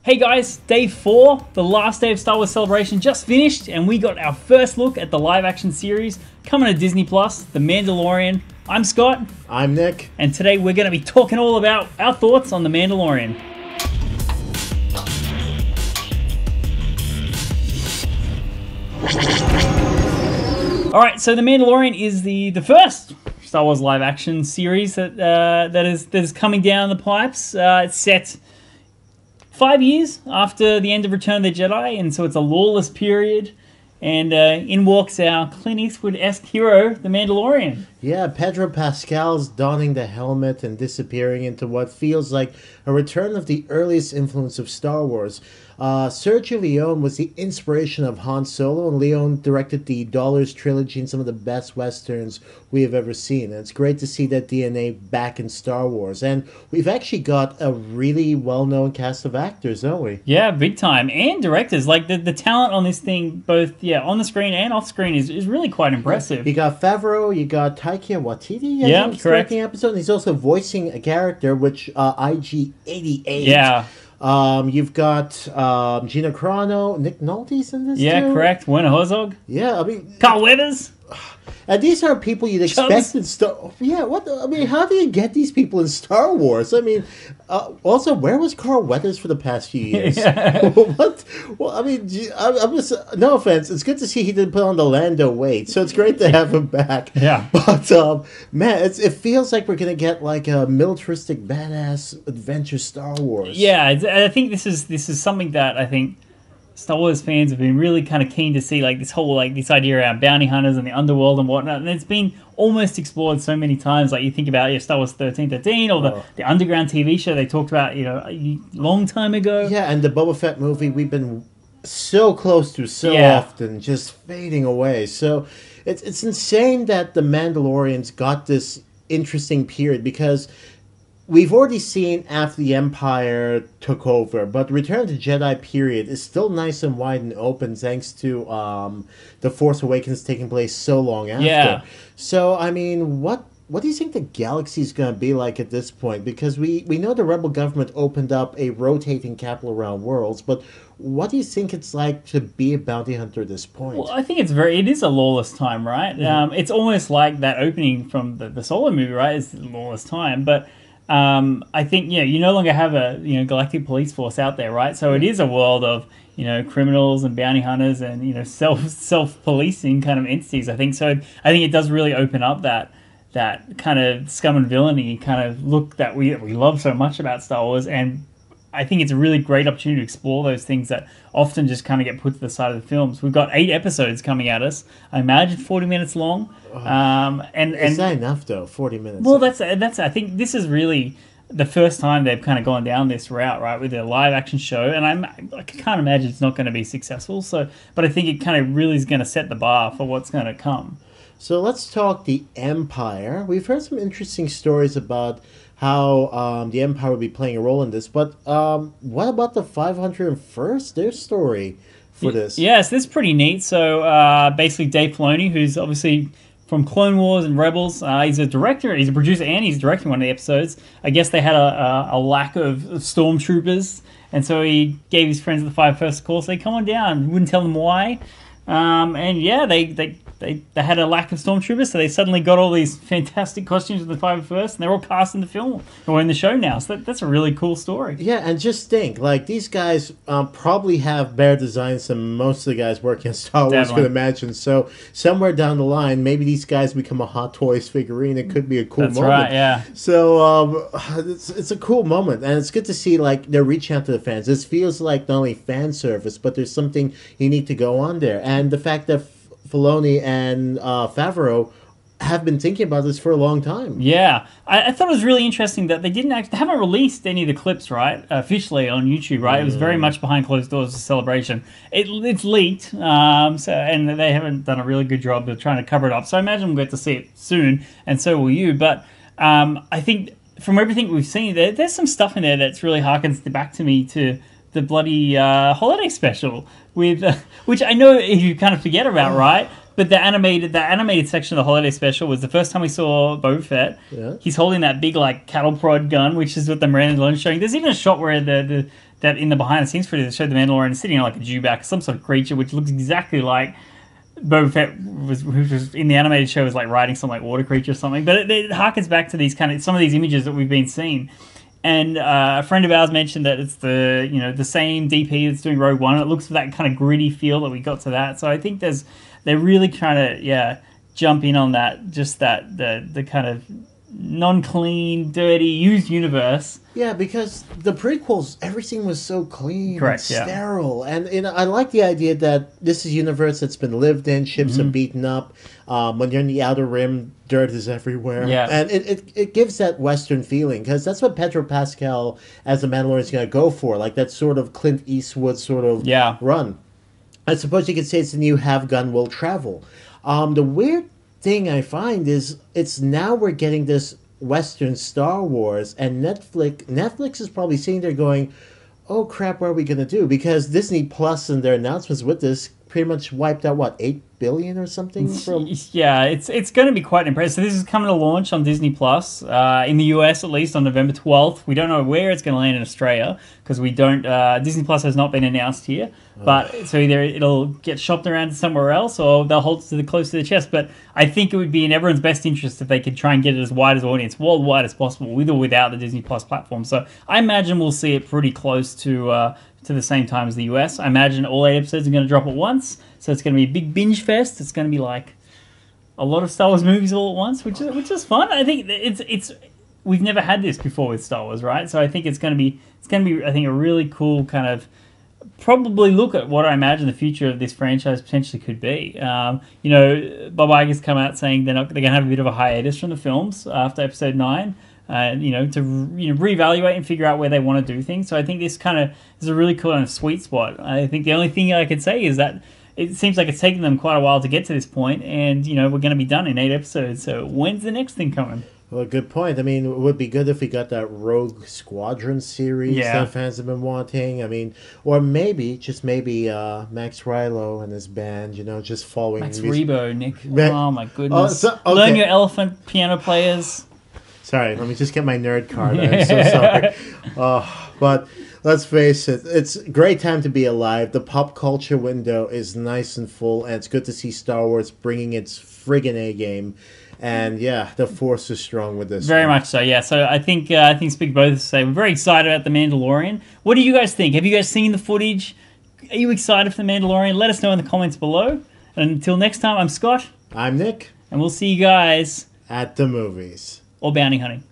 Hey guys, day 4, the last day of Star Wars Celebration just finished, and we got our first look at the live-action series coming to Disney+, The Mandalorian. I'm Scott. I'm Nick. And today we're going to be talking all about our thoughts on The Mandalorian. Alright, so The Mandalorian is the first Star Wars live-action series that is coming down the pipes. It's set 5 years after the end of Return of the Jedi, and so it's a lawless period, and in walks our Clint Eastwood-esque hero, the Mandalorian. Yeah, Pedro Pascal's donning the helmet and disappearing into what feels like a return of the earliest influence of Star Wars. Sergio Leone was the inspiration of Han Solo, and Leone directed the Dollars trilogy and some of the best westerns we have ever seen. And it's great to see that DNA back in Star Wars. And we've actually got a really well-known cast of actors, don't we? Yeah, big time. And directors. Like, the talent on this thing, both on the screen and off screen, is really quite impressive. You got Favreau, you got Taika Waititi. Yeah, correct. Episode, and he's also voicing a character, which IG-88. Yeah. You've got Gina Carano, Nick Nolte's in this too. Yeah, correct. Werner Herzog. Yeah, I mean... Carl Weathers. And these are people you'd expect in Star... Yeah, how do you get these people in Star Wars? I mean, also, where was Carl Weathers for the past few years? Yeah. What? Well, I mean, I'm just... No offense, it's good to see he didn't put on the Lando weight, so it's great to have him back. Yeah. But, man, it feels like we're going to get, like, a militaristic, badass adventure Star Wars. Yeah, I think this is something that I think Star Wars fans have been really kind of keen to see, like this whole this idea around bounty hunters and the underworld and whatnot, and it's been almost explored so many times. Like you think about Star Wars 1313 or the Underground TV show they talked about a long time ago. Yeah, and the Boba Fett movie we've been so close to so often, just fading away. So it's insane that the Mandalorians got this interesting period, because we've already seen after the Empire took over, but the Return of the Jedi period is still nice and wide and open thanks to The Force Awakens taking place so long after. Yeah. So, I mean, what do you think the galaxy's going to be like at this point? Because we know the Rebel government opened up a rotating capital around worlds, but what do you think it's like to be a bounty hunter at this point? Well, I think it is a lawless time, right? Mm-hmm. It's almost like that opening from the Solo movie, right? It's a lawless time, but I think you no longer have a galactic police force out there, right? So it is a world of criminals and bounty hunters and self policing kind of entities. I think so. I think it does really open up that kind of scum and villainy kind of look that we love so much about Star Wars, and I think it's a really great opportunity to explore those things that often just kind of get put to the side of the films. We've got 8 episodes coming at us. I imagine 40 minutes long. Is that enough though? 40 minutes. Well, that's. I think this is really the first time they've kind of gone down this route, right, with a live action show, and I can't imagine it's not going to be successful. So, but I think it kind of really is going to set the bar for what's going to come. So let's talk the Empire. We've heard some interesting stories about how the Empire will be playing a role in this, but what about the 501st? Their story for this? Yes, this is pretty neat. So basically Dave Filoni, who's obviously from Clone Wars and Rebels, he's a director, he's a producer, and he's directing one of the episodes. I guess they had a lack of stormtroopers, and so he gave his friends at the 501st a call, so they come on down. Wouldn't tell them why. And yeah, they had a lack of stormtroopers, so they suddenly got all these fantastic costumes of the 501st, and they're all cast in the film or in the show now. So that's a really cool story. Yeah, and just think, like, these guys probably have better designs than most of the guys working on Star Wars could imagine. So somewhere down the line, maybe these guys become a Hot Toys figurine. It could be a cool moment. That's right, yeah. So it's a cool moment, and it's good to see, like, they're reaching out to the fans. This feels like not only fan service, but there's something unique to go on there. And the fact that Filoni and Favreau have been thinking about this for a long time. Yeah, I thought it was really interesting that they haven't released any of the clips, right, officially on YouTube, right? It was very much behind closed doors, a celebration. It's leaked, and they haven't done a really good job of trying to cover it up. So I imagine we'll get to see it soon, and so will you. But I think from everything we've seen, there's some stuff in there that's really harkens back to me to the bloody holiday special with which I know you kind of forget about, right? But the animated section of the holiday special was the first time we saw Boba Fett. Yeah. He's holding that big like cattle prod gun, which is what the Mandalorian's showing. There's even a shot where the that in the behind the scenes footage they showed the Mandalorian sitting on like a dewback, some sort of creature which looks exactly like Boba Fett who was in the animated show was like riding some like water creature or something. But it harkens back to these kind of some of these images that we've been seeing. And a friend of ours mentioned that it's the same DP that's doing Rogue One. It looks for that kind of gritty feel that we got to that. So I think they're really trying to jump in on that, just that the kind of non-clean, dirty, used universe. Yeah, because the prequels, everything was so clean Correct, and sterile. And I like the idea that this is a universe that's been lived in, ships are beaten up. When you're in the Outer Rim, dirt is everywhere. Yeah. And it gives that Western feeling, because that's what Pedro Pascal as the Mandalorian is going to go for, like that sort of Clint Eastwood sort of run. I suppose you could say it's the new Have Gun Will Travel. The weird thing I find is it's now we're getting this Western Star Wars, and Netflix is probably sitting there going, oh crap, what are we going to do? Because Disney Plus and their announcements with this pretty much wiped out, what, 8 billion or something? Yeah, it's going to be quite impressive. So this is coming to launch on Disney Plus, in the US at least, on November 12th. We don't know where it's going to land in Australia, because we don't, Disney Plus has not been announced here. But so either it'll get shopped around somewhere else, or they'll hold it close to the chest. But I think it would be in everyone's best interest if they could try and get it as wide as audience, worldwide as possible, with or without the Disney Plus platform. So I imagine we'll see it pretty close to the same time as the US. I imagine all 8 episodes are going to drop at once, so it's going to be a big binge fest. It's going to be like a lot of Star Wars movies all at once, which is fun. I think it's we've never had this before with Star Wars, right? So I think it's going to be I think a really cool kind of probably look at what I imagine the future of this franchise potentially could be. Bob Iger's come out saying they're going to have a bit of a hiatus from the films after Episode 9. To reevaluate and figure out where they want to do things. So I think this kind of is a really cool and sweet spot. I think the only thing I could say is that it seems like it's taken them quite a while to get to this point, and we're going to be done in 8 episodes. So when's the next thing coming? Well, good point. I mean, it would be good if we got that Rogue Squadron series that fans have been wanting. I mean, or maybe, just maybe, Max Rilo and his band, just following Max Rebo, Nick. Oh, my goodness. Learn your elephant piano players. Sorry, let me just get my nerd card. I'm so sorry. But let's face it, it's a great time to be alive. The pop culture window is nice and full, and it's good to see Star Wars bringing its friggin' A game. And yeah, the force is strong with this. Very much so, yeah. So I think speak both to say we're very excited about The Mandalorian. What do you guys think? Have you guys seen the footage? Are you excited for The Mandalorian? Let us know in the comments below. And until next time, I'm Scott. I'm Nick. And we'll see you guys at the movies. Or bounty hunting.